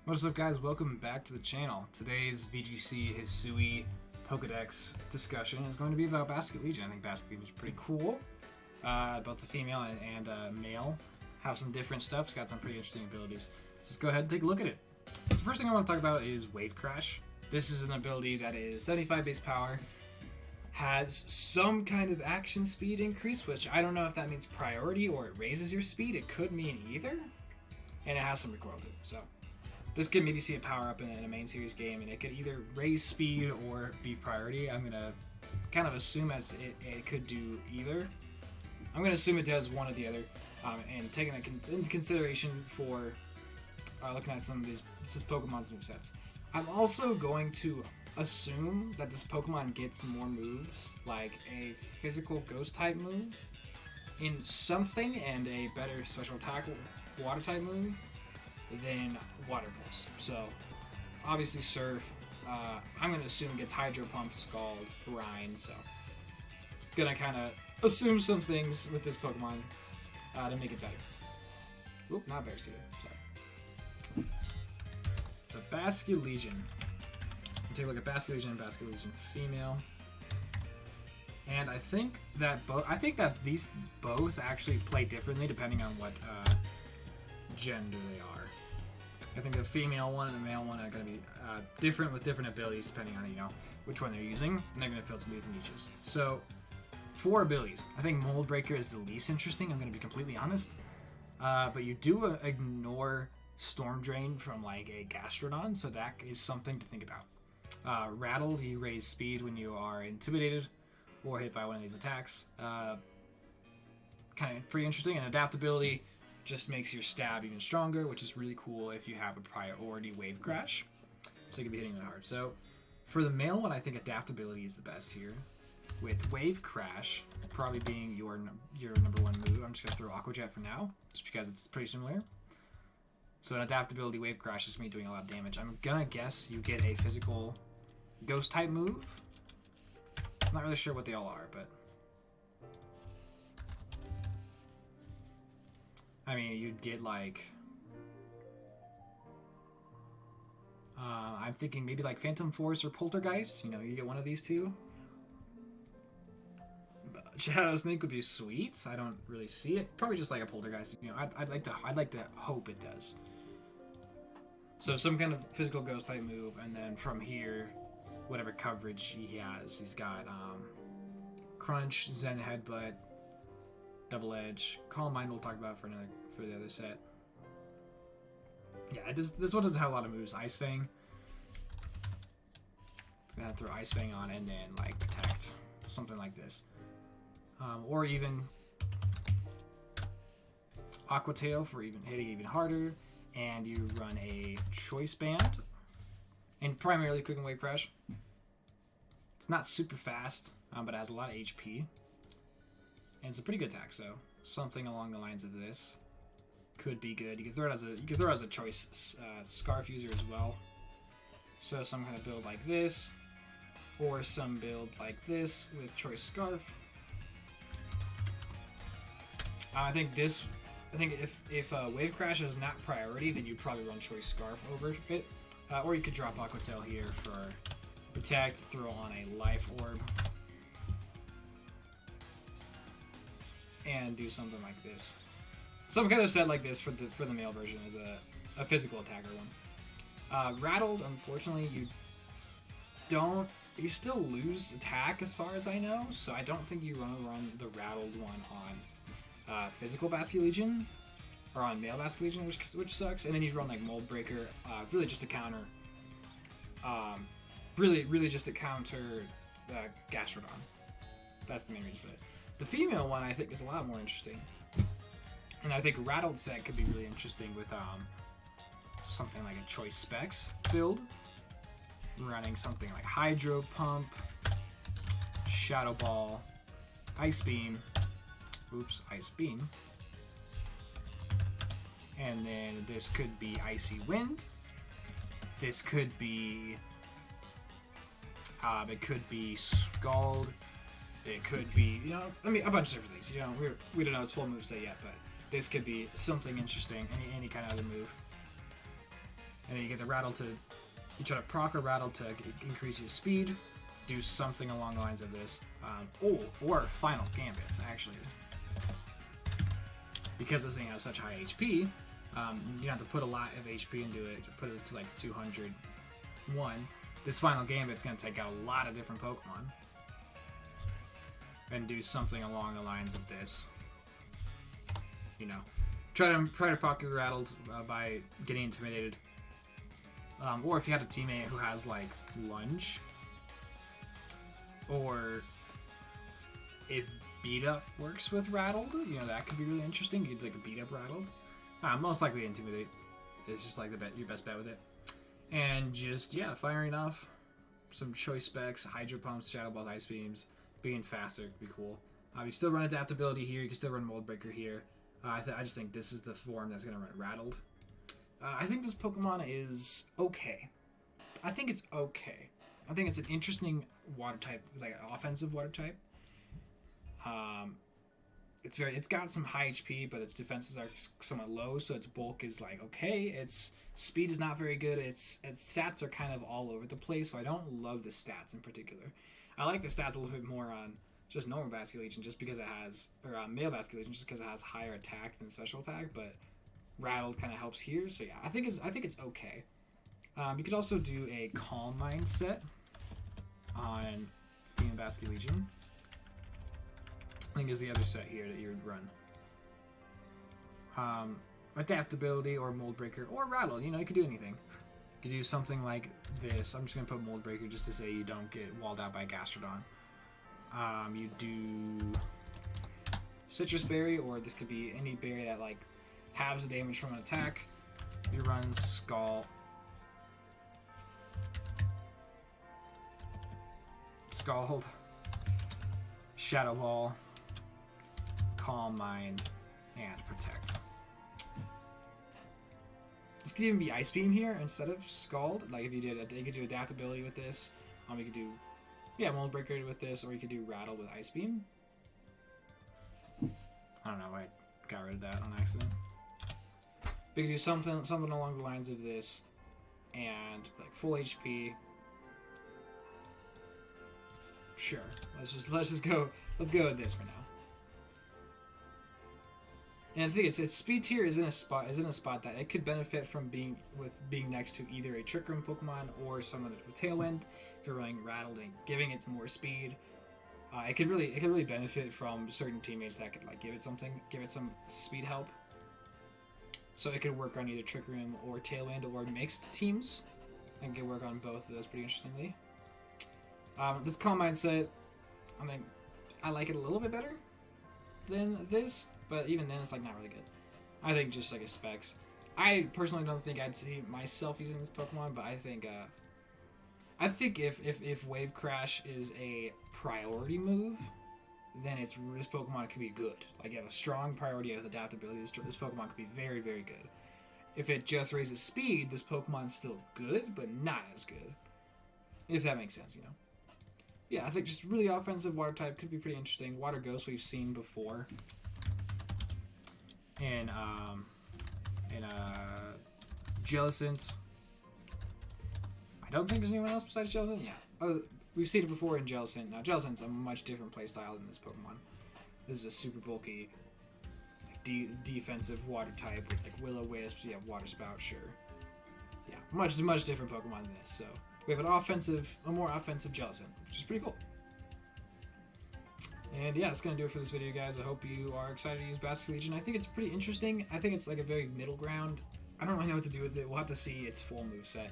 What's up, guys? Welcome back to the channel. Today's VGC Hisui Pokedex discussion is going to be about Basculegion. I think Basculegion is pretty cool. Both the female and male have some different stuff. It's got some pretty interesting abilities. So let's go ahead and take a look at it. So the first thing I want to talk about is Wave Crash. This is an ability that is 75 base power, has some kind of action speed increase, which I don't know if that means priority or it raises your speed. It could mean either. And it has some recoil too. So this could maybe see a power up in a main series game, and it could either raise speed or be priority. I'm gonna kind of assume as it could do either. I'm gonna assume it does one or the other, and taking that into consideration for looking at some of these Pokemon's movesets. I'm also going to assume that this Pokemon gets more moves, like a physical ghost type move in something, and a better special attack water type move than Water Pulse. So obviously Surf, I'm going to assume gets Hydro Pump, Scald, Brine, so gonna kind of assume some things with this Pokemon to make it better. Oop, not Basculegion, sorry. So Basculegion. Take a look at Basculegion and Basculegion female. And I think that these both actually play differently depending on what gender they are. I think the female one and the male one are going to be different with different abilities depending on which one they're using, and they're going to fill some different niches. So, for abilities, I think Mold Breaker is the least interesting. I'm going to be completely honest, but you do ignore Storm Drain from like a Gastrodon, so that is something to think about. Rattled, you raise speed when you are intimidated or hit by one of these attacks. Kind of pretty interesting, and adaptability just makes your stab even stronger, which is really cool if you have a priority Wave Crash. So you can be hitting it hard. So for the male one, I think adaptability is the best here, with Wave Crash probably being your number one move. I'm just going to throw Aqua Jet for now, just because it's pretty similar. So an adaptability Wave Crash is me doing a lot of damage. I'm going to guess you get a physical Ghost type move. I'm not really sure what they all are, but I mean, you'd get like, I'm thinking maybe like Phantom Force or Poltergeist. You get one of these two. Shadow Snake would be sweet. I don't really see it. Probably just like a Poltergeist. I'd like to hope it does. So some kind of physical ghost type move, and then from here, whatever coverage he has, he's got Crunch, Zen Headbutt, Double Edge, Calm Mind. We'll talk about for the other set. Yeah, this one doesn't have a lot of moves. Ice Fang. It's gonna have to throw Ice Fang on and then like Protect, something like this, or even Aqua Tail for hitting even harder. And you run a Choice Band, and primarily clicking Wave Crash. It's not super fast, but it has a lot of HP. And it's a pretty good attack, so something along the lines of this could be good. You can throw it as a choice Scarf user as well. So some kind of build like this, or some build like this with choice Scarf. I think if Wave Crash is not priority, then you probably run choice Scarf over it, or you could drop Aqua Tail here for Protect, throw on a Life Orb, and do something like this. Some kind of set like this for the male version is a physical attacker one. Rattled, unfortunately, you still lose attack as far as I know, so I don't think you want to run the Rattled one on physical Basculegion or on male Basculegion, which sucks. And then you run like Mold Breaker, really just to counter, really just to counter Gastrodon. That's the main reason for it. The female one, I think, is a lot more interesting. And I think Rattled set could be really interesting with something like a Choice Specs build. Running something like Hydro Pump, Shadow Ball, Ice Beam, Ice Beam. And then this could be Icy Wind. This could be, it could be Scald. It could be, a bunch of different things. We don't know its full moveset yet, but this could be something interesting. Any kind of other move. And then you get the rattle to, you try to proc a rattle to increase your speed. Do something along the lines of this. Or final gambits, actually. Because this thing has such high HP, you don't have to put a lot of HP into it. To put it to like 201. This final gambit's going to take out a lot of different Pokemon. And do something along the lines of this. You know, try to proc your rattled by getting intimidated. Or if you had a teammate who has like lunge, or if beat up works with rattled, you know, that could be really interesting. You'd like a beat up rattled. Most likely intimidate is just like your best bet with it. And just firing off some choice specs, hydro pumps, shadow balls, ice beams, being faster could be cool. You can still run adaptability here. You can still run mold breaker here. I just think this is the form that's gonna run rattled. I think this Pokemon is okay. I think it's okay. I think it's an interesting water type, like offensive water type. It's got some high HP, but its defenses are somewhat low, so its bulk is like okay. Its speed is not very good. Its stats are kind of all over the place, so I don't love the stats in particular. I like the stats a little bit more on just normal Basculegion, just because it has, or male Basculegion, just because it has higher attack than special attack, but rattled kind of helps here. So yeah, I think it's okay. You could also do a Calm Mind set on female Basculegion. I think is the other set here that you would run. Adaptability or mold breaker or rattle. You know, you could do anything. You could do something like this. I'm just gonna put mold breaker just to say you don't get walled out by Gastrodon. You do citrus berry, or this could be any berry that like halves the damage from an attack. You run Scald, Shadow Ball, Calm Mind, and Protect. This could even be Ice Beam here instead of Scald. Like if you could do adaptability with this. You could do Mold Breaker with this, or you could do Rattle with Ice Beam. I don't know, I got rid of that on accident. But you could do something along the lines of this, and like full HP. Sure, let's go with this for now. And I think its speed tier is in a spot that it could benefit from being next to either a Trick Room Pokemon or someone with Tailwind. If you're running Rattled and giving it more speed, it could really benefit from certain teammates that could like give it some speed help. So it could work on either Trick Room or Tailwind or mixed teams, and could work on both of those pretty interestingly. This Calm Mindset, I mean, I like it a little bit better than this, but even then it's like not really good. I think just like a specs. I personally don't think I'd see myself using this Pokemon, but I think if Wave Crash is a priority move, then this Pokemon could be good. Like you have a strong priority with adaptability, this Pokemon could be very, very good. If it just raises speed, this Pokemon's still good, but not as good. If that makes sense, you know. Yeah, I think just really offensive water type could be pretty interesting. Water Ghost we've seen before in Jellicent. I don't think there's anyone else besides Jellicent. Yeah, we've seen it before in Jellicent. Now Jellicent's a much different playstyle than this Pokemon. This is a super bulky, defensive water type with like Will-O-Wisp. You have Water Spout, sure. Yeah, much different Pokemon than this. So we have a more offensive Jellicent, which is pretty cool. And yeah, that's going to do it for this video, guys. I hope you are excited to use Basculegion. I think it's pretty interesting. I think it's like a very middle ground. I don't really know what to do with it. We'll have to see its full moveset.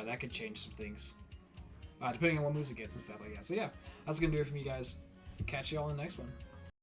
That could change some things, depending on what moves it gets and stuff like that. So yeah, that's going to do it for me, guys. Catch you all in the next one.